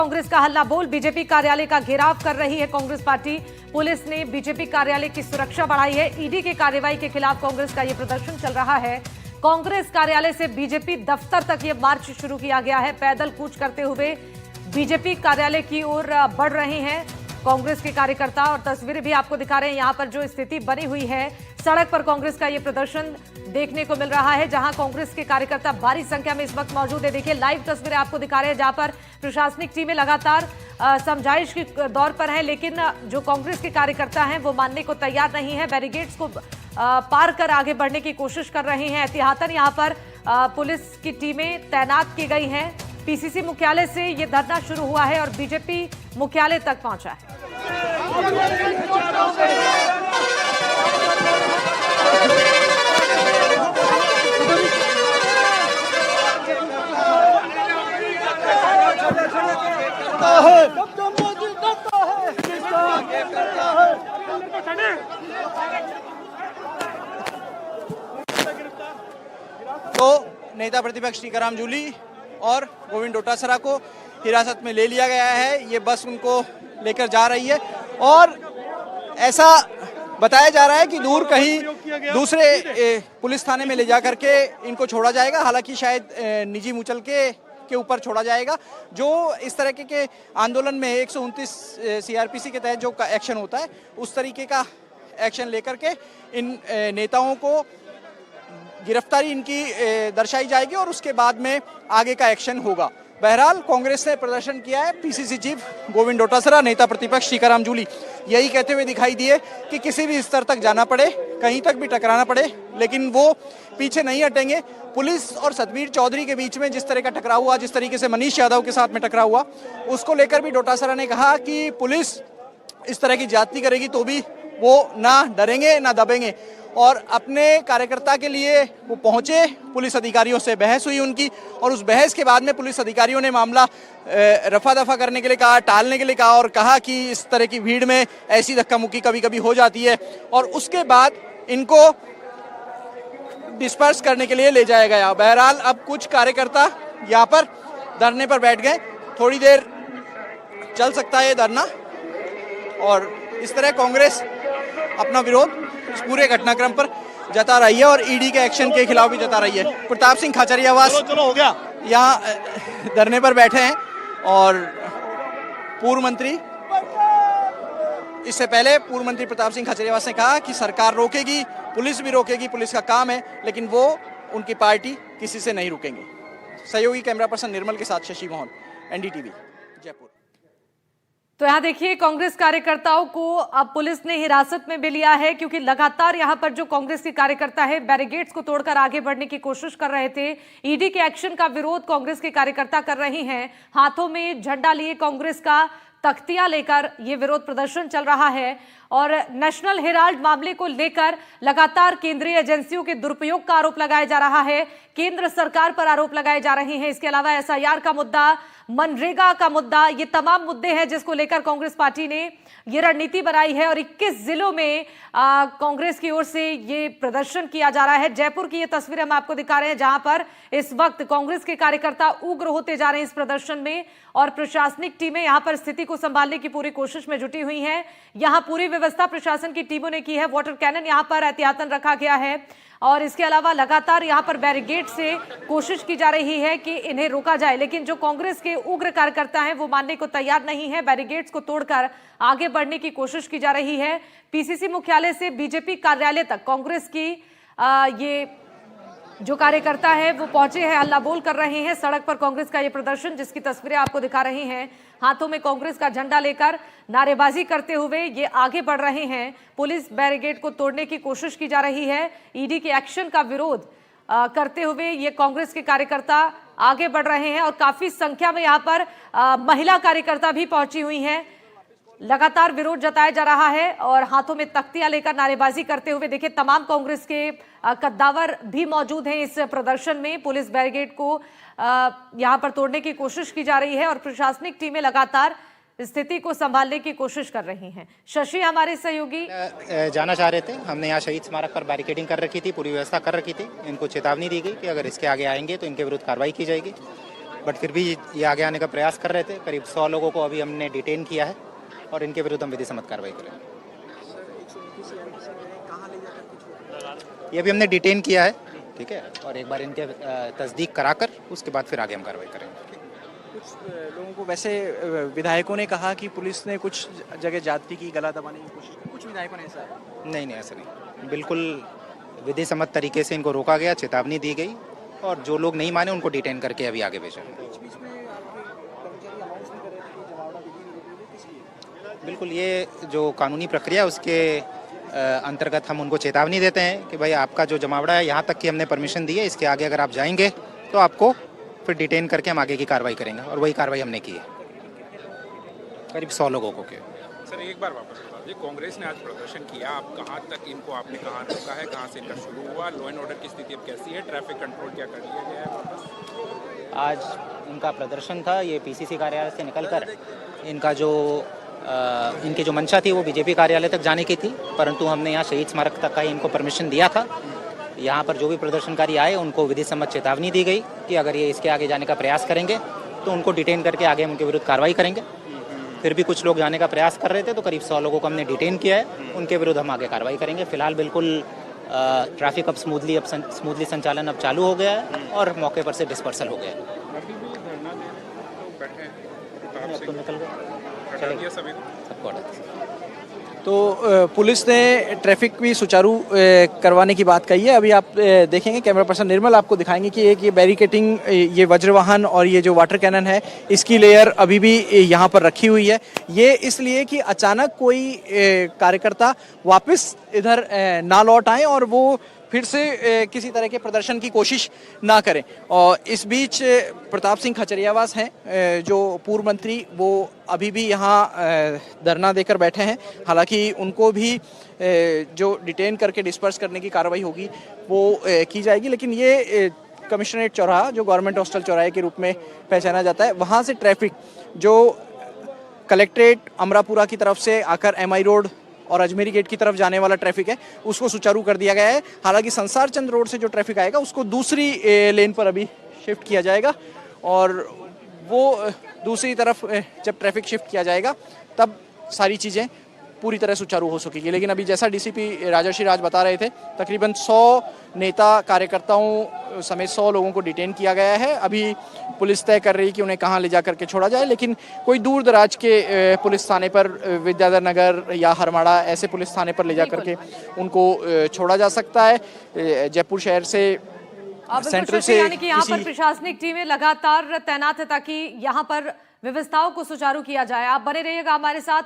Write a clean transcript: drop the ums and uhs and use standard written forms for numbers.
कांग्रेस का हल्ला बोल, बीजेपी कार्यालय का घेराव कर रही है कांग्रेस पार्टी। पुलिस ने बीजेपी कार्यालय की सुरक्षा बढ़ाई है। ईडी की कार्रवाई के खिलाफ कांग्रेस का यह प्रदर्शन चल रहा है। कांग्रेस कार्यालय से बीजेपी दफ्तर तक यह मार्च शुरू किया गया है। पैदल कूच करते हुए बीजेपी कार्यालय की ओर बढ़ रहे हैं कांग्रेस के कार्यकर्ता, और तस्वीरें भी आपको दिखा रहे हैं। यहां पर जो स्थिति बनी हुई है, सड़क पर कांग्रेस का यह प्रदर्शन देखने को मिल रहा है, जहां कांग्रेस के कार्यकर्ता भारी संख्या में इस वक्त मौजूद है। देखिए, लाइव तस्वीरें आपको दिखा रहे हैं, जहां पर प्रशासनिक टीमें लगातार समझाइश के दौर पर है, लेकिन जो कांग्रेस के कार्यकर्ता हैं वो मानने को तैयार नहीं है। बैरिकेड्स को पार कर आगे बढ़ने की कोशिश कर रहे हैं। एहतियातन यहां पर पुलिस की टीमें तैनात की गई हैं। पीसीसी मुख्यालय से ये धरना शुरू हुआ है और बीजेपी मुख्यालय तक पहुंचा है। तो नेता प्रतिपक्ष टीकाराम जूली और गोविंद डोटासरा को हिरासत में ले लिया गया है। ये बस उनको लेकर जा रही है और ऐसा बताया जा रहा है कि दूर कहीं दूसरे पुलिस थाने में ले जा करके इनको छोड़ा जाएगा। हालांकि शायद निजी मुचलके के ऊपर छोड़ा जाएगा। जो इस तरह के आंदोलन में 129 सीआरपीसी के तहत जो एक्शन होता है, उस तरीके का एक्शन लेकर के इन नेताओं को गिरफ्तारी इनकी दर्शाई जाएगी और उसके बाद में आगे का एक्शन होगा। बहरहाल कांग्रेस ने प्रदर्शन किया है। पीसीसी चीफ गोविंद डोटासरा, नेता प्रतिपक्ष टीकाराम जूली यही कहते हुए दिखाई दिए कि किसी भी स्तर तक जाना पड़े, कहीं तक भी टकराना पड़े, लेकिन वो पीछे नहीं हटेंगे। पुलिस और सतबीर चौधरी के बीच में जिस तरह का टकराव हुआ, जिस तरीके से मनीष यादव के साथ में टकराव हुआ, उसको लेकर भी डोटासरा ने कहा कि पुलिस इस तरह की ज्यादती करेगी तो भी वो ना डरेंगे ना दबेंगे। और अपने कार्यकर्ता के लिए वो पहुंचे, पुलिस अधिकारियों से बहस हुई उनकी, और उस बहस के बाद में पुलिस अधिकारियों ने मामला रफा दफा करने के लिए कहा, टालने के लिए कहा, और कहा कि इस तरह की भीड़ में ऐसी धक्का मुक्की कभी कभी हो जाती है, और उसके बाद इनको डिस्पर्स करने के लिए ले जाया गया। बहरहाल अब कुछ कार्यकर्ता यहाँ पर धरने पर बैठ गए। थोड़ी देर चल सकता है ये धरना, और इस तरह कांग्रेस अपना विरोध इस पूरे घटनाक्रम पर जता रही है और ईडी के एक्शन के खिलाफ भी जता रही है। प्रताप सिंह खाचरियावास हो गया यहाँ धरने पर बैठे हैं, और पूर्व मंत्री, इससे पहले पूर्व मंत्री प्रताप सिंह खाचरियावास ने कहा कि सरकार रोकेगी, पुलिस भी रोकेगी, पुलिस का काम है, लेकिन वो उनकी पार्टी किसी से नहीं रुकेंगी। सहयोगी कैमरा पर्सन निर्मल के साथ शशि मोहन, एनडीटीवी, जयपुर। तो यहाँ देखिए, कांग्रेस कार्यकर्ताओं को अब पुलिस ने हिरासत में भी लिया है, क्योंकि लगातार यहाँ पर जो कांग्रेस के कार्यकर्ता है बैरिकेड्स को तोड़कर आगे बढ़ने की कोशिश कर रहे थे। ईडी के एक्शन का विरोध कांग्रेस के कार्यकर्ता कर रहे हैं। हाथों में झंडा लिए कांग्रेस का तख्तियां लेकर ये विरोध प्रदर्शन चल रहा है, और नेशनल हेराल्ड मामले को लेकर लगातार केंद्रीय एजेंसियों के दुरुपयोग का आरोप लगाया जा रहा है। केंद्र सरकार पर आरोप लगाए जा रहे हैं। इसके अलावा एसआईआर का मुद्दा, मनरेगा का मुद्दा, ये तमाम मुद्दे हैं जिसको लेकर कांग्रेस पार्टी ने ये रणनीति बनाई है, और 21 जिलों में कांग्रेस की ओर से ये प्रदर्शन किया जा रहा है। जयपुर की ये तस्वीरें हम आपको दिखा रहे हैं, जहां पर इस वक्त कांग्रेस के कार्यकर्ता उग्र होते जा रहे हैं इस प्रदर्शन में, और प्रशासनिक टीमें यहां पर स्थिति को संभालने की पूरी कोशिश में जुटी हुई हैं। यहां पूरी व्यवस्था प्रशासन की टीमों ने की है। वाटर कैनन यहां पर एहतियातन रखा गया है, और इसके अलावा लगातार यहां पर बैरिकेड से कोशिश की जा रही है कि इन्हें रोका जाए, लेकिन जो कांग्रेस के उग्र कार्यकर्ता हैं वो मानने को तैयार नहीं है। बैरिकेड्स को तोड़कर आगे बढ़ने की कोशिश की जा रही है। पीसीसी मुख्यालय से बीजेपी कार्यालय तक कांग्रेस की ये जो कार्यकर्ता है वो पहुंचे हैं, हल्ला बोल कर रहे हैं। सड़क पर कांग्रेस का ये प्रदर्शन, जिसकी तस्वीरें आपको दिखा रहे हैं, हाथों में कांग्रेस का झंडा लेकर नारेबाजी करते हुए ये आगे बढ़ रहे हैं। पुलिस बैरिकेड को तोड़ने की कोशिश की जा रही है। ईडी के एक्शन का विरोध करते हुए ये कांग्रेस के कार्यकर्ता आगे बढ़ रहे हैं, और काफी संख्या में यहाँ पर महिला कार्यकर्ता भी पहुंची हुई हैं। लगातार विरोध जताया जा रहा है, और हाथों में तख्तियां लेकर नारेबाजी करते हुए देखिए तमाम कांग्रेस के कद्दावर भी मौजूद हैं इस प्रदर्शन में। पुलिस बैरिकेड को यहां पर तोड़ने की कोशिश की जा रही है, और प्रशासनिक टीमें लगातार स्थिति को संभालने की कोशिश कर रही हैं। शशि हमारे सहयोगी जाना चाह रहे थे। हमने यहाँ शहीद स्मारक पर बैरिकेडिंग कर रखी थी, पूरी व्यवस्था कर रखी थी। इनको चेतावनी दी गई कि अगर इसके आगे आएंगे तो इनके विरुद्ध कार्रवाई की जाएगी। बट फिर भी ये आगे आने का प्रयास कर रहे थे। करीब 100 लोगों को अभी हमने डिटेन किया है और इनके विरुद्ध हम विधि सम्मत कार्रवाई करेंगे। ये अभी हमने डिटेन किया है, ठीक है, और एक बार इनके तस्दीक कराकर उसके बाद फिर आगे हम कार्रवाई करेंगे। कुछ लोगों को वैसे विधायकों ने कहा कि पुलिस ने कुछ जगह जाति की गला दबाने की कोशिश की, कुछ विधायकों ने ऐसा नहीं नहीं, ऐसा नहीं, बिल्कुल विधि सम्मत तरीके से इनको रोका गया, चेतावनी दी गई और जो लोग नहीं माने उनको डिटेन करके अभी आगे भेजा। बिल्कुल, ये जो कानूनी प्रक्रिया उसके अंतर्गत हम उनको चेतावनी देते हैं कि भाई आपका जो जमावड़ा है यहाँ तक की हमने परमिशन दी है, इसके आगे अगर आप जाएंगे तो आपको फिर डिटेन करके हम आगे की कार्रवाई करेंगे और वही कार्रवाई हमने की है करीब 100 लोगों को के। सर एक बार वापस बता दीजिए, कांग्रेस ने आज प्रदर्शन किया, आप कहाँ तक इनको आपने कहाँ रोका है, कहाँ से इनका शुरू हुआ, लॉ एंड ऑर्डर की स्थिति अब कैसी है, ट्रैफिक कंट्रोल क्या कर लिया गया है वापस? आज इनका प्रदर्शन था, ये पीसीसी कार्यालय से निकलकर इनका जो इनकी जो मंशा थी वो बीजेपी कार्यालय तक जाने की थी, परंतु हमने यहाँ शहीद स्मारक तक का इनको परमिशन दिया था। यहाँ पर जो भी प्रदर्शनकारी आए उनको विधि सम्मत चेतावनी दी गई कि अगर ये इसके आगे जाने का प्रयास करेंगे तो उनको डिटेन करके आगे हम उनके विरुद्ध कार्रवाई करेंगे। फिर भी कुछ लोग जाने का प्रयास कर रहे थे तो करीब 100 लोगों को हमने डिटेन किया है, उनके विरुद्ध हम आगे कार्रवाई करेंगे। फिलहाल बिल्कुल ट्रैफक अब स्मूथली संचालन अब चालू हो गया है और मौके पर से डिस्पर्सल हो गया है। अभी भी धरना दे तो बैठे हैं, अब तो निकल गए, हटा दिया सभी को। सबको हटा दिया। तो पुलिस ने ट्रैफिक भी सुचारू करवाने की बात कही है। अभी आप देखेंगे, कैमरा पर्सन निर्मल आपको दिखाएंगे कि एक ये बैरिकेटिंग, ये वज्रवाहन और ये जो वाटर कैनन है इसकी लेयर अभी भी यहाँ पर रखी हुई है। ये इसलिए कि अचानक कोई कार्यकर्ता वापस इधर ना लौट आए और वो फिर से किसी तरह के प्रदर्शन की कोशिश ना करें। और इस बीच प्रताप सिंह खचरियावास हैं जो पूर्व मंत्री, वो अभी भी यहाँ धरना देकर बैठे हैं। हालांकि उनको भी जो डिटेन करके डिस्पर्स करने की कार्रवाई होगी वो की जाएगी, लेकिन ये कमिश्नरेट चौराहा जो गवर्नमेंट हॉस्टल चौराहे के रूप में पहचाना जाता है, वहाँ से ट्रैफिक जो कलेक्ट्रेट अमरापुरा की तरफ से आकर MI रोड और अजमेरी गेट की तरफ जाने वाला ट्रैफिक है उसको सुचारू कर दिया गया है। हालांकि संसार चंद रोड से जो ट्रैफिक आएगा उसको दूसरी लेन पर अभी शिफ्ट किया जाएगा और वो दूसरी तरफ जब ट्रैफिक शिफ्ट किया जाएगा तब सारी चीज़ें पूरी तरह सुचारू हो सकेगी। लेकिन अभी जैसा डीसीपी राजर्षि राज बता रहे थे, तकरीबन 100 नेता कार्यकर्ताओं समेत 100 लोगों को डिटेन किया गया है। अभी पुलिस तय कर रही है कि उन्हें कहां ले जा करके छोड़ा जाए, लेकिन कोई दूर दराज के पुलिस थाने पर, विद्याधर नगर या हरमाड़ा ऐसे पुलिस थाने पर ले जा करके उनको छोड़ा जा सकता है। जयपुर शहर से सेंट्रल से, यानी कि यहाँ पर प्रशासनिक टीमें लगातार तैनात है ताकि यहाँ पर व्यवस्थाओं को सुचारू किया जाए। आप बने रहिएगा हमारे साथ।